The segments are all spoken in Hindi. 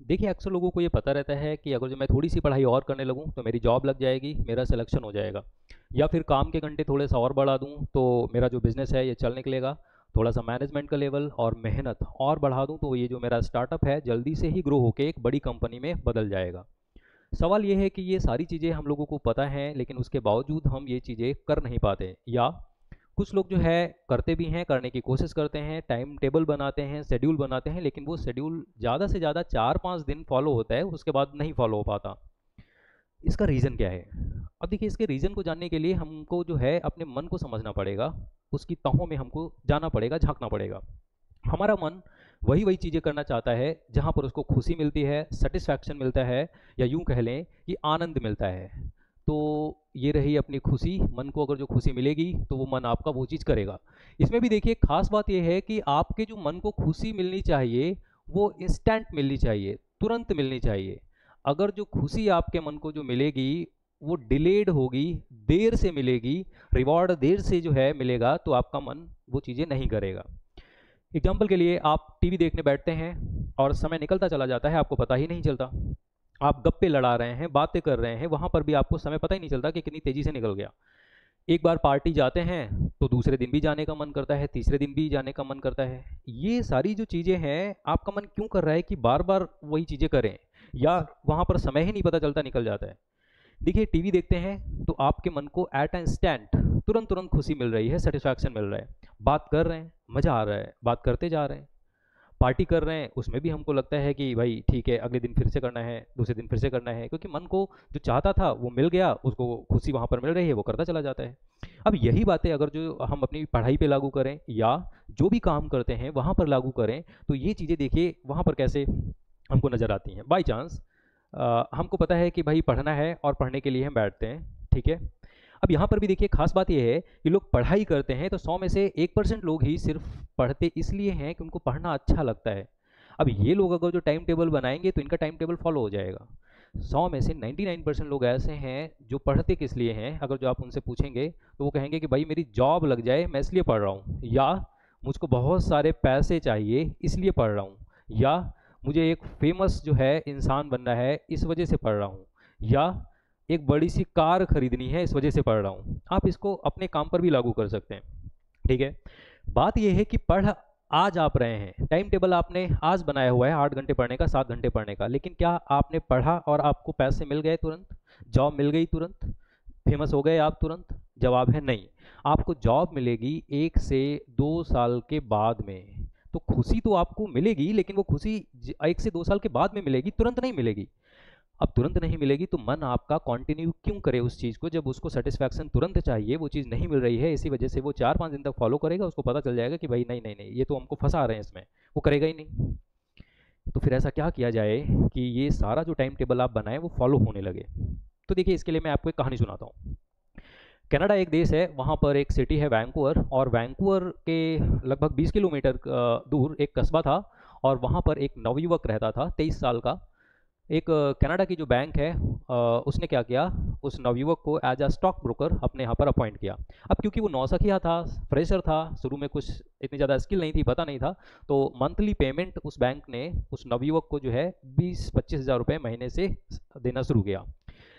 देखिए, अक्सर लोगों को ये पता रहता है कि अगर जो मैं थोड़ी सी पढ़ाई और करने लगूँ तो मेरी जॉब लग जाएगी, मेरा सिलेक्शन हो जाएगा, या फिर काम के घंटे थोड़े सा और बढ़ा दूँ तो मेरा जो बिज़नेस है ये चल निकलेगा। थोड़ा सा मैनेजमेंट का लेवल और मेहनत और बढ़ा दूँ तो ये जो मेरा स्टार्टअप है जल्दी से ही ग्रो होकर एक बड़ी कंपनी में बदल जाएगा। सवाल ये है कि ये सारी चीज़ें हम लोगों को पता हैं, लेकिन उसके बावजूद हम ये चीज़ें कर नहीं पाते, या कुछ लोग जो है करते भी हैं, करने की कोशिश करते हैं, टाइम टेबल बनाते हैं, शेड्यूल बनाते हैं, लेकिन वो शेड्यूल ज़्यादा से ज़्यादा 4-5 दिन फॉलो होता है, उसके बाद नहीं फॉलो हो पाता। इसका रीज़न क्या है? अब देखिए, इसके रीज़न को जानने के लिए हमको जो है अपने मन को समझना पड़ेगा, उसकी तहों में हमको जाना पड़ेगा, झांकना पड़ेगा। हमारा मन वही वही चीज़ें करना चाहता है जहाँ पर उसको खुशी मिलती है, सेटिस्फैक्शन मिलता है, या यूं कह लें कि आनंद मिलता है। तो ये रही अपनी खुशी। मन को अगर जो खुशी मिलेगी तो वो मन आपका वो चीज़ करेगा। इसमें भी देखिए, खास बात यह है कि आपके जो मन को खुशी मिलनी चाहिए वो इंस्टेंट मिलनी चाहिए, तुरंत मिलनी चाहिए। अगर जो खुशी आपके मन को जो मिलेगी वो डिलेड होगी, देर से मिलेगी, रिवॉर्ड देर से जो है मिलेगा, तो आपका मन वो चीज़ें नहीं करेगा। एग्जाम्पल के लिए, आप टीवी देखने बैठते हैं और समय निकलता चला जाता है, आपको पता ही नहीं चलता। आप गप्पे लड़ा रहे हैं, बातें कर रहे हैं, वहां पर भी आपको समय पता ही नहीं चलता कि कितनी तेजी से निकल गया। एक बार पार्टी जाते हैं तो दूसरे दिन भी जाने का मन करता है, तीसरे दिन भी जाने का मन करता है। ये सारी जो चीजें हैं, आपका मन क्यों कर रहा है कि बार बार वही चीजें करें, या वहां पर समय ही नहीं पता चलता, निकल जाता है। देखिए, टीवी देखते हैं तो आपके मन को एट एन इंस्टेंट तुरंत तुरंत खुशी मिल रही है, सेटिस्फैक्शन मिल रहा है। बात कर रहे हैं, मजा आ रहा है, बात करते जा रहे हैं। पार्टी कर रहे हैं, उसमें भी हमको लगता है कि भाई ठीक है, अगले दिन फिर से करना है, दूसरे दिन फिर से करना है, क्योंकि मन को जो चाहता था वो मिल गया, उसको खुशी वहां पर मिल रही है, वो करता चला जाता है। अब यही बातें अगर जो हम अपनी पढ़ाई पे लागू करें, या जो भी काम करते हैं वहां पर लागू करें, तो ये चीजें देखिए वहां पर कैसे हमको नजर आती हैं। बाई चांस हमको पता है कि भाई पढ़ना है और पढ़ने के लिए हम बैठते हैं, ठीक है। अब यहाँ पर भी देखिए, खास बात यह है कि लोग पढ़ाई करते हैं तो 100 में से 1% लोग ही सिर्फ पढ़ते इसलिए हैं कि उनको पढ़ना अच्छा लगता है। अब ये लोग अगर जो टाइम टेबल बनाएंगे तो इनका टाइम टेबल फॉलो हो जाएगा। 100 में से 99% लोग ऐसे हैं जो पढ़ते किस लिए हैं, अगर जो आप उनसे पूछेंगे तो वो कहेंगे कि भाई मेरी जॉब लग जाए मैं इसलिए पढ़ रहा हूँ, या मुझको बहुत सारे पैसे चाहिए इसलिए पढ़ रहा हूँ, या मुझे एक फेमस जो है इंसान बनना है इस वजह से पढ़ रहा हूँ, या एक बड़ी सी कार खरीदनी है इस वजह से पढ़ रहा हूँ। आप इसको अपने काम पर भी लागू कर सकते हैं, ठीक है। बात यह है कि पढ़ आज आप रहे हैं, टाइम टेबल आपने आज बनाया हुआ है 8 घंटे पढ़ने का, 7 घंटे पढ़ने का, लेकिन क्या आपने पढ़ा और आपको पैसे मिल गए तुरंत, जॉब मिल गई तुरंत, फेमस हो गए आप तुरंत? जवाब है नहीं। आपको जॉब मिलेगी 1 से 2 साल के बाद में। तो खुशी तो आपको मिलेगी, लेकिन वो खुशी 1 से 2 साल के बाद में मिलेगी, तुरंत नहीं मिलेगी। अब तुरंत नहीं मिलेगी तो मन आपका कंटिन्यू क्यों करे उस चीज़ को, जब उसको सेटिस्फैक्शन तुरंत चाहिए, वो चीज़ नहीं मिल रही है, इसी वजह से वो 4-5 दिन तक फॉलो करेगा। उसको पता चल जाएगा कि भाई नहीं नहीं नहीं, ये तो हमको फंसा रहे हैं इसमें, वो करेगा ही नहीं। तो फिर ऐसा क्या किया जाए कि ये सारा जो टाइम टेबल आप बनाए वो फॉलो होने लगे? तो देखिए, इसके लिए मैं आपको एक कहानी सुनाता हूँ। कनाडा एक देश है, वहाँ पर एक सिटी है वैंकूवर, और वैंकूवर के लगभग 20 किलोमीटर दूर एक कस्बा था, और वहाँ पर एक नवयुवक रहता था, 23 साल का। एक कनाडा की जो बैंक है, उसने क्या किया, उस नवयुवक को एज अ स्टॉक ब्रोकर अपने यहाँ पर अपॉइंट किया। अब क्योंकि वो नौसखिया था, फ्रेशर था, शुरू में कुछ इतनी ज़्यादा स्किल नहीं थी, पता नहीं था, तो मंथली पेमेंट उस बैंक ने उस नवयुवक को जो है 20-25 हज़ार रुपये महीने से देना शुरू किया।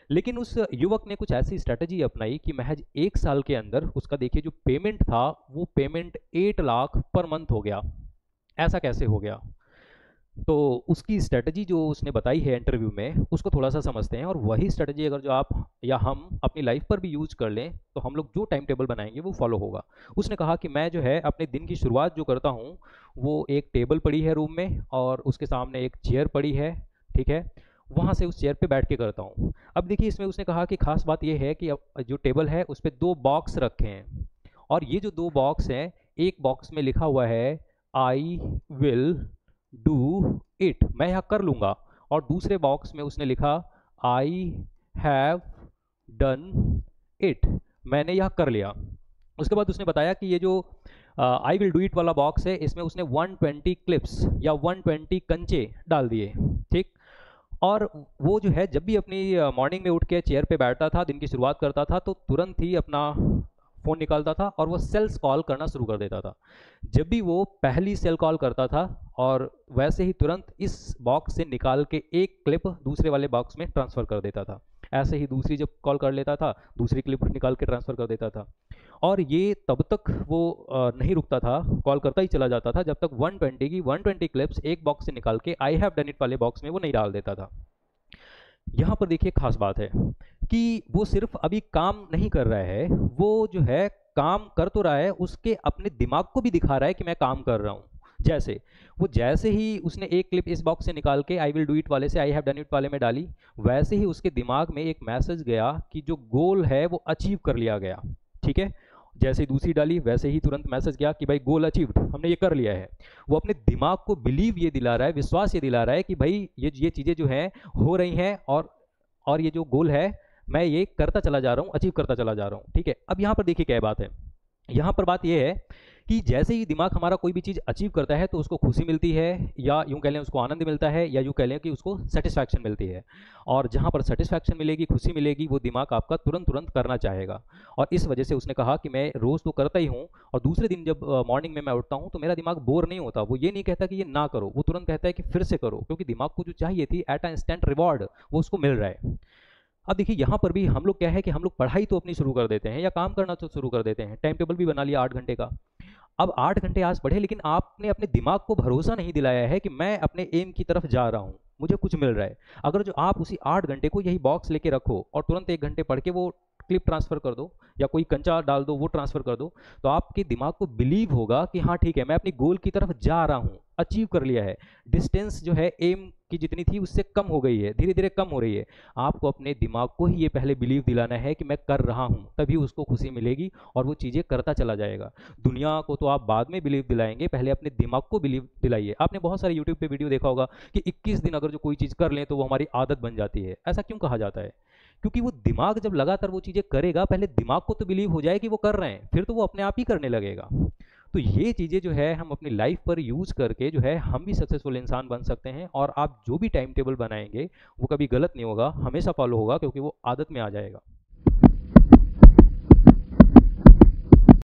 लेकिन उस युवक ने कुछ ऐसी स्ट्रेटजी अपनाई कि महज 1 साल के अंदर उसका देखिए जो पेमेंट था वो पेमेंट 8 लाख पर मंथ हो गया। ऐसा कैसे हो गया? तो उसकी स्ट्रेटजी जो उसने बताई है इंटरव्यू में, उसको थोड़ा सा समझते हैं, और वही स्ट्रेटजी अगर जो आप या हम अपनी लाइफ पर भी यूज कर लें तो हम लोग जो टाइम टेबल बनाएंगे वो फॉलो होगा। उसने कहा कि मैं जो है अपने दिन की शुरुआत जो करता हूँ, वो एक टेबल पड़ी है रूम में और उसके सामने एक चेयर पड़ी है, ठीक है, वहाँ से उस चेयर पे बैठ के करता हूँ। अब देखिए, इसमें उसने कहा कि खास बात यह है कि अब जो टेबल है उस पर 2 बॉक्स रखे हैं, और ये जो 2 बॉक्स हैं, एक बॉक्स में लिखा हुआ है आई विल डू इट, मैं यह कर लूंगा, और दूसरे बॉक्स में उसने लिखा आई हैव डन इट, मैंने यह कर लिया। उसके बाद उसने बताया कि ये जो आई विल डू इट वाला बॉक्स है, इसमें उसने 120 क्लिप्स या 120 कंचे डाल दिए, ठीक। और वो जो है जब भी अपनी मॉर्निंग में उठ के चेयर पे बैठता था, दिन की शुरुआत करता था, तो तुरंत ही अपना फ़ोन निकालता था और वो सेल्स कॉल करना शुरू कर देता था। जब भी वो पहली सेल कॉल करता था और वैसे ही तुरंत इस बॉक्स से निकाल के एक क्लिप दूसरे वाले बॉक्स में ट्रांसफ़र कर देता था। ऐसे ही दूसरी जब कॉल कर लेता था, दूसरी क्लिप निकाल के ट्रांसफ़र कर देता था। और ये तब तक वो नहीं रुकता था, कॉल करता ही चला जाता था जब तक 120 की 120 क्लिप्स एक बॉक्स से निकाल के आई हैव डन इट वाले बॉक्स में वो नहीं डाल देता था। यहाँ पर देखिए खास बात है कि वो सिर्फ अभी काम नहीं कर रहा है, वो जो है काम कर तो रहा है, उसके अपने दिमाग को भी दिखा रहा है कि मैं काम कर रहा हूँ। जैसे ही उसने एक क्लिप इस बॉक्स से निकाल के आई विल डू इट वाले से आई हैव डन इट वाले में डाली, वैसे ही उसके दिमाग में एक मैसेज गया कि जो गोल है वो अचीव कर लिया गया। ठीक है, जैसे ही दूसरी डाली वैसे ही तुरंत मैसेज गया कि भाई गोल अचीव्ड, हमने ये कर लिया है। वो अपने दिमाग को बिलीव ये दिला रहा है, विश्वास ये दिला रहा है कि भाई ये चीज़ें जो हैं हो रही हैं, और ये जो गोल है मैं ये करता चला जा रहा हूँ, अचीव करता चला जा रहा हूँ। ठीक है, अब यहाँ पर देखिए क्या बात है। यहाँ पर बात यह है कि जैसे ही दिमाग हमारा कोई भी चीज़ अचीव करता है तो उसको खुशी मिलती है, या यूँ कह लें उसको आनंद मिलता है, या यूँ कह लें कि उसको सेटिस्फैक्शन मिलती है। और जहाँ पर सेटिस्फैक्शन मिलेगी, खुशी मिलेगी, वो दिमाग आपका तुरंत तुरंत करना चाहेगा। और इस वजह से उसने कहा कि मैं रोज़ तो करता ही हूँ, और दूसरे दिन जब मॉर्निंग में मैं उठता हूँ तो मेरा दिमाग बोर नहीं होता। वो ये नहीं कहता कि ये ना करो, वो तुरंत कहता है कि फिर से करो, क्योंकि दिमाग को जो चाहिए थी एट अ इंस्टेंट रिवॉर्ड वो उसको मिल रहा है। अब देखिए यहाँ पर भी हम लोग क्या है कि हम लोग पढ़ाई तो अपनी शुरू कर देते हैं या काम करना तो शुरू कर देते हैं, टाइम टेबल भी बना लिया 8 घंटे का। अब 8 घंटे आज पढ़े, लेकिन आपने अपने दिमाग को भरोसा नहीं दिलाया है कि मैं अपने एम की तरफ जा रहा हूँ, मुझे कुछ मिल रहा है। अगर जो आप उसी 8 घंटे को यही बॉक्स लेके रखो और तुरंत 1 घंटे पढ़ के वो क्लिप ट्रांसफ़र कर दो या कोई कंचा डाल दो वो ट्रांसफ़र कर दो, तो आपके दिमाग को बिलीव होगा कि हाँ ठीक है, मैं अपनी गोल की तरफ जा रहा हूँ, अचीव कर लिया है। डिस्टेंस जो है एम की जितनी थी उससे कम हो गई है, धीरे धीरे कम हो रही है। आपको अपने दिमाग को ही ये पहले बिलीव दिलाना है कि मैं कर रहा हूँ, तभी उसको खुशी मिलेगी और वो चीज़ें करता चला जाएगा। दुनिया को तो आप बाद में बिलीव दिलाएंगे, पहले अपने दिमाग को बिलीव दिलाइए। आपने बहुत सारे यूट्यूब पे वीडियो देखा होगा कि 21 दिन अगर जो कोई चीज़ कर लें तो वो हमारी आदत बन जाती है। ऐसा क्यों कहा जाता है? क्योंकि वो दिमाग जब लगातार वो चीज़ें करेगा, पहले दिमाग को तो बिलीव हो जाए कि वो कर रहे हैं, फिर तो वो अपने आप ही करने लगेगा। तो ये चीज़ें जो है हम अपनी लाइफ पर यूज़ करके जो है हम भी सक्सेसफुल इंसान बन सकते हैं। और आप जो भी टाइम टेबल बनाएंगे वो कभी गलत नहीं होगा, हमेशा फॉलो होगा, क्योंकि वो आदत में आ जाएगा।